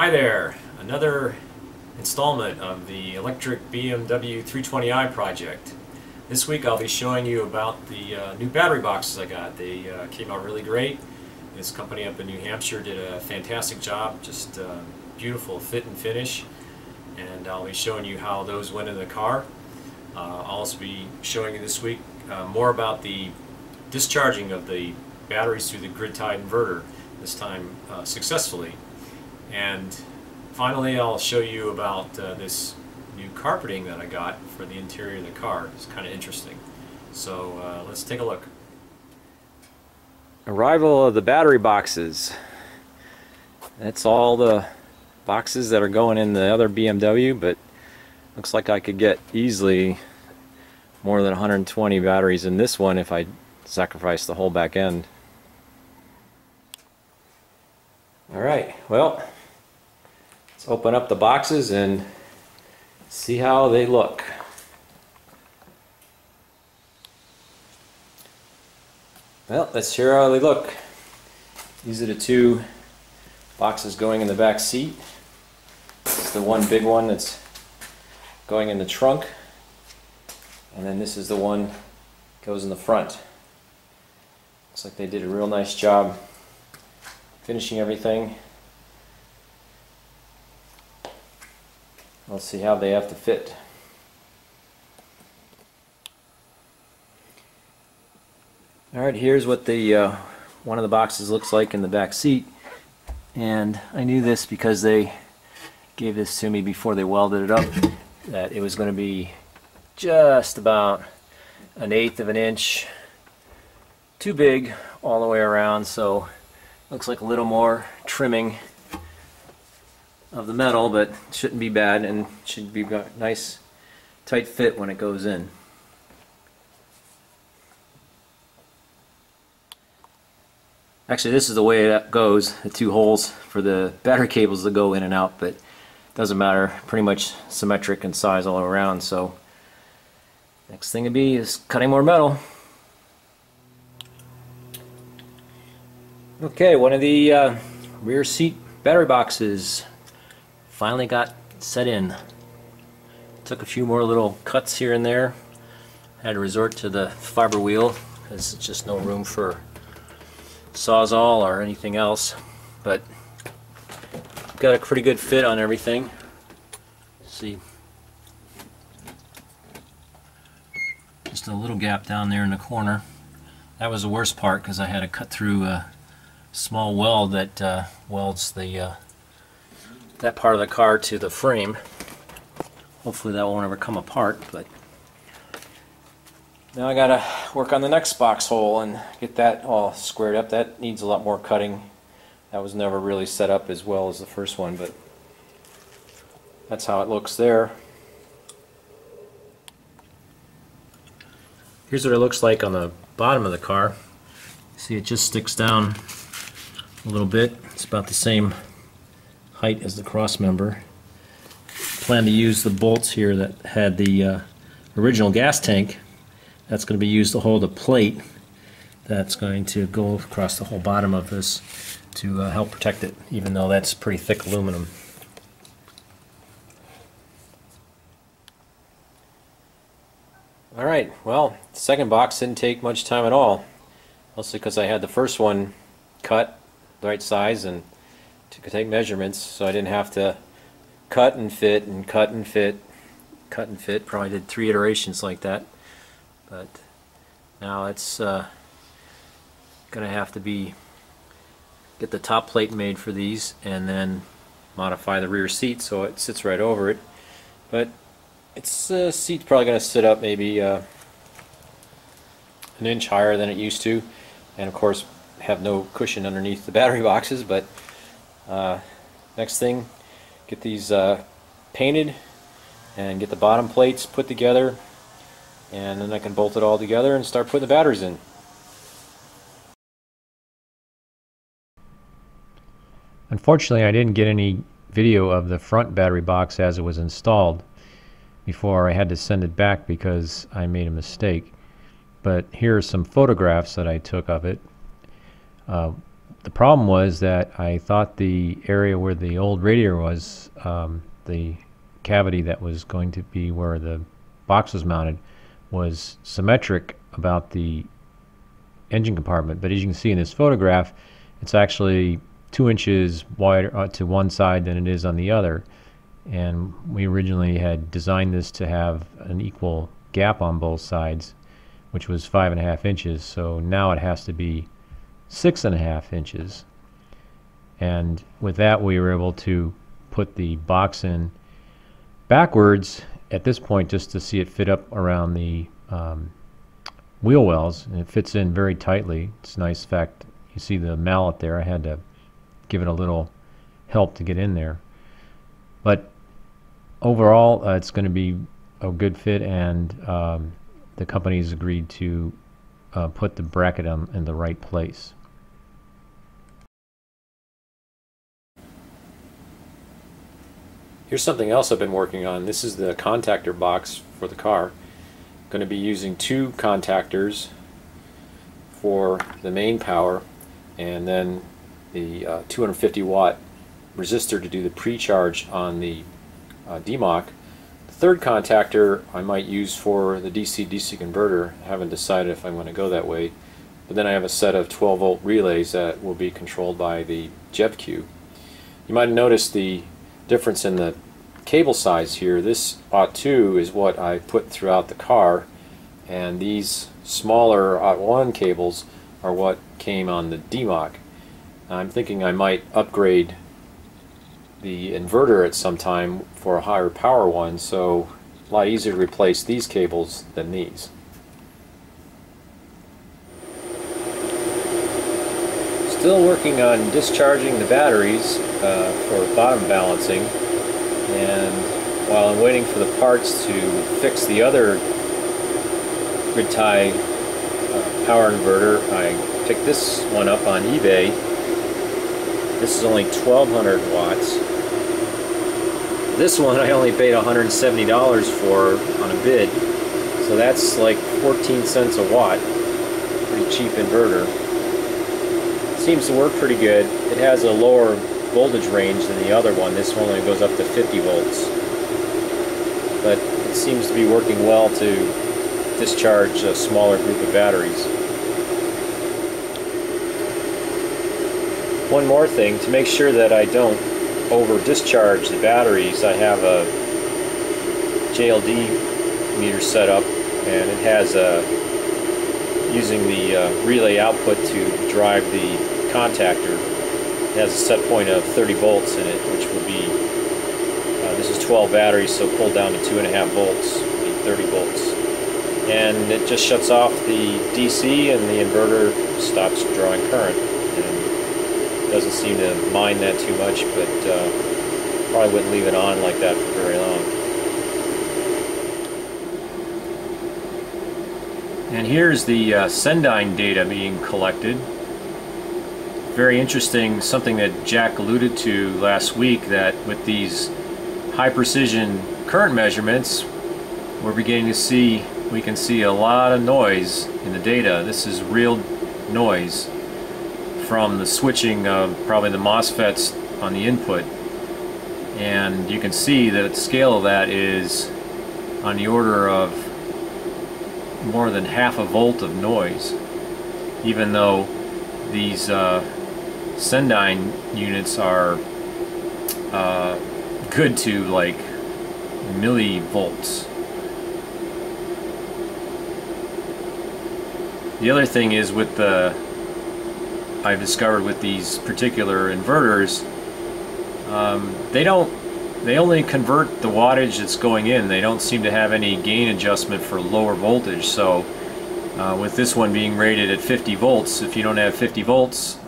Hi there, another installment of the electric BMW 320i project. This week I'll be showing you about the new battery boxes I got. They came out really great. This company up in New Hampshire did a fantastic job, just beautiful fit and finish. And I'll be showing you how those went in the car. I'll also be showing you this week more about the discharging of the batteries through the grid-tied inverter, this time successfully. And finally, I'll show you about this new carpeting that I got for the interior of the car. It's kind of interesting. So let's take a look. Arrival of the battery boxes. That's all the boxes that are going in the other BMW, but looks like I could get easily more than 120 batteries in this one if I sacrifice the whole back end. Alright, well, let's open up the boxes and see how they look. Well, let's hear how they look. These are the two boxes going in the back seat. This is the one big one that's going in the trunk, and then this is the one that goes in the front. Looks like they did a real nice job finishing everything. Let's see how they have to fit. Alright, here's what the one of the boxes looks like in the back seat. And I knew this because they gave this to me before they welded it up, that it was going to be just about 1/8 of an inch too big all the way around, so looks like a little more trimming of the metal, but shouldn't be bad and should be a nice tight fit when it goes in. Actually, this is the way that goes, the two holes for the battery cables that go in and out, but doesn't matter, pretty much symmetric in size all around. So next thing to be is cutting more metal. Okay, one of the rear seat battery boxes finally got set in. Took a few more little cuts here and there. Had to resort to the fiber wheel because there's just no room for Sawzall or anything else, but got a pretty good fit on everything. See, just a little gap down there in the corner. That was the worst part because I had to cut through a small weld that welds the that part of the car to the frame. Hopefully that won't ever come apart, but now I gotta work on the next box hole and get that all squared up. That needs a lot more cutting. That was never really set up as well as the first one, but that's how it looks there. Here's what it looks like on the bottom of the car. See, it just sticks down a little bit. It's about the same height as the cross member. Plan to use the bolts here that had the original gas tank. That's going to be used to hold a plate that's going to go across the whole bottom of this to help protect it, even though that's pretty thick aluminum. Alright, well, the second box didn't take much time at all, mostly because I had the first one cut the right size and to take measurements, so I didn't have to cut and fit and cut and fit, cut and fit. Probably did 3 iterations like that. But now it's going to have to be get the top plate made for these and then modify the rear seat so it sits right over it. But its seat's probably going to sit up maybe an inch higher than it used to, and of course have no cushion underneath the battery boxes. But next thing, get these painted and get the bottom plates put together, and then I can bolt it all together and start putting the batteries in. Unfortunately, I didn't get any video of the front battery box as it was installed before I had to send it back because I made a mistake. But here are some photographs that I took of it. the problem was that I thought the area where the old radiator was, the cavity that was going to be where the box was mounted, was symmetric about the engine compartment. But as you can see in this photograph, it's actually 2 inches wider to one side than it is on the other. And we originally had designed this to have an equal gap on both sides, which was 5.5 inches. So now it has to be 6.5 inches. And with that, we were able to put the box in backwards at this point just to see it fit up around the wheel wells, and it fits in very tightly. It's nice. In fact, you see the mallet there. I had to give it a little help to get in there. But overall, it's going to be a good fit, and the company's agreed to put the bracket in the right place. Here's something else I've been working on. This is the contactor box for the car. Going to be using 2 contactors for the main power, and then the 250 watt resistor to do the pre-charge on the DMOC. The third contactor I might use for the DC-DC converter. I haven't decided if I'm going to go that way. But then I have a set of 12 volt relays that will be controlled by the JEVQ. You might have noticed the difference in the cable size here. This AUT2 is what I put throughout the car, and these smaller AUT1 cables are what came on the DMOC. I'm thinking I might upgrade the inverter at some time for a higher power one, so a lot easier to replace these cables than these. Still working on discharging the batteries for bottom balancing, and while I'm waiting for the parts to fix the other grid tie power inverter, I picked this one up on eBay. This is only 1200 watts. This one I only paid $170 for on a bid, so that's like 14 cents a watt. Pretty cheap inverter. Seems to work pretty good. It has a lower voltage range than the other one. This one only goes up to 50 volts. But it seems to be working well to discharge a smaller group of batteries. One more thing, to make sure that I don't over discharge the batteries, I have a JLD meter set up, and it has using the relay output to drive the contactor. It has a set point of 30 volts in it, which will be, this is 12 batteries, so pulled down to 2.5 volts, would be 30 volts. And it just shuts off the DC and the inverter stops drawing current. And doesn't seem to mind that too much, but probably wouldn't leave it on like that for very long. And here's the Sendyne data being collected. Very interesting, something that Jack alluded to last week, that with these high precision current measurements, we're beginning to see, we can see a lot of noise in the data. This is real noise from the switching of probably the MOSFETs on the input. And you can see that the scale of that is on the order of more than half a volt of noise, even though these Sendyne units are good to like millivolts. The other thing is with the, I've discovered with these particular inverters, they only convert the wattage that's going in. They don't seem to have any gain adjustment for lower voltage. So with this one being rated at 50 volts, if you don't have 50 volts,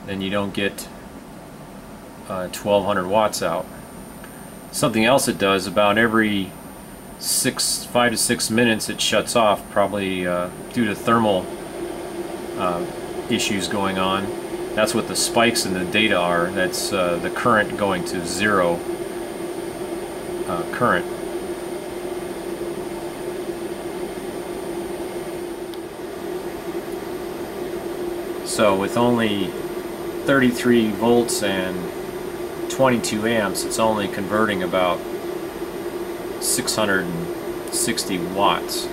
then you don't get 1200 watts out. Something else it does, about every 5 to 6 minutes it shuts off, probably due to thermal issues going on. That's what the spikes in the data are. That's the current going to zero current. So with only 33 volts and 22 amps, it's only converting about 660 watts,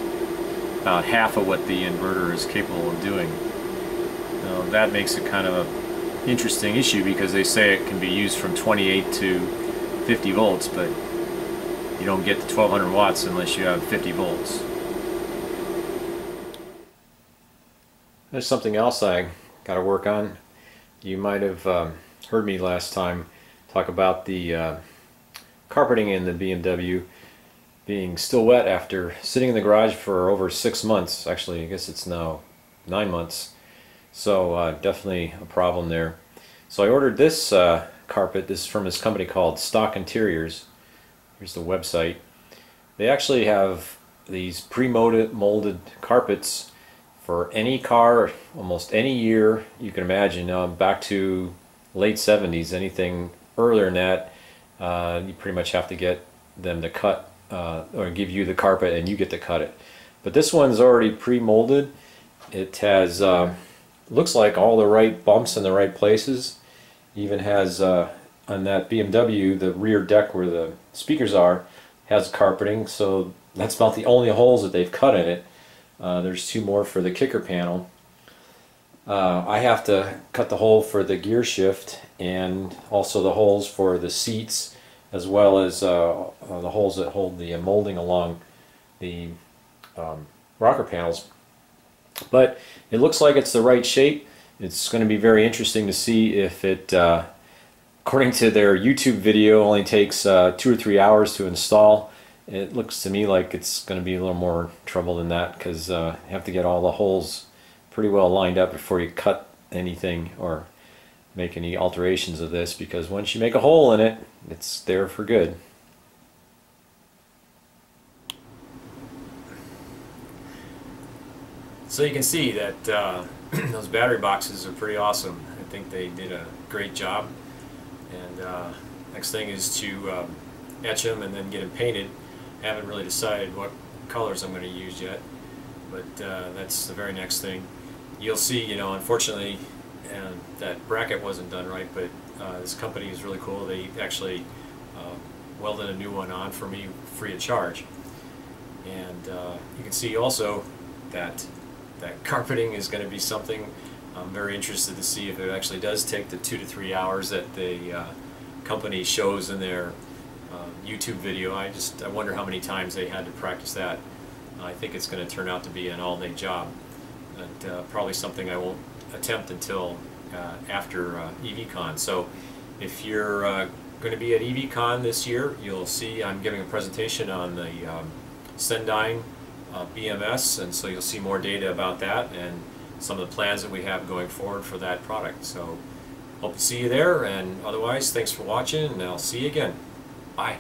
about half of what the inverter is capable of doing. Now, that makes it kind of an interesting issue because they say it can be used from 28 to 50 volts, but you don't get the 1200 watts unless you have 50 volts. There's something else I got to work on. You might have heard me last time talk about the carpeting in the BMW being still wet after sitting in the garage for over 6 months. Actually, I guess it's now 9 months. So definitely a problem there. So I ordered this carpet. This is from this company called Stock Interiors. Here's the website. They actually have these pre-molded carpets for any car, almost any year you can imagine, back to late 70s. Anything earlier than that, you pretty much have to get them to cut or give you the carpet and you get to cut it. But this one's already pre-molded. It has looks like all the right bumps in the right places. Even has on that BMW, the rear deck where the speakers are, has carpeting, so that's about the only holes that they've cut in it. There's 2 more for the kicker panel. I have to cut the hole for the gear shift and also the holes for the seats, as well as the holes that hold the molding along the rocker panels. But it looks like it's the right shape. It's going to be very interesting to see if it, according to their YouTube video, only takes 2 or 3 hours to install. It looks to me like it's going to be a little more trouble than that, because you have to get all the holes pretty well lined up before you cut anything or make any alterations of this, because once you make a hole in it, it's there for good. So you can see that those battery boxes are pretty awesome. I think they did a great job. And next thing is to etch them and then get them painted. I haven't really decided what colors I'm going to use yet, but that's the very next thing. You'll see, you know, unfortunately that bracket wasn't done right, but this company is really cool. They actually welded a new one on for me free of charge. And you can see also that carpeting is going to be something I'm very interested to see if it actually does take the 2 to 3 hours that the company shows in their YouTube video. I wonder how many times they had to practice that. I think it's going to turn out to be an all-day job, but probably something I won't attempt until after EVCon. So if you're going to be at EVCon this year, you'll see I'm giving a presentation on the Sendyne BMS, and so you'll see more data about that and some of the plans that we have going forward for that product. So hope to see you there, and otherwise thanks for watching, and I'll see you again. Bye.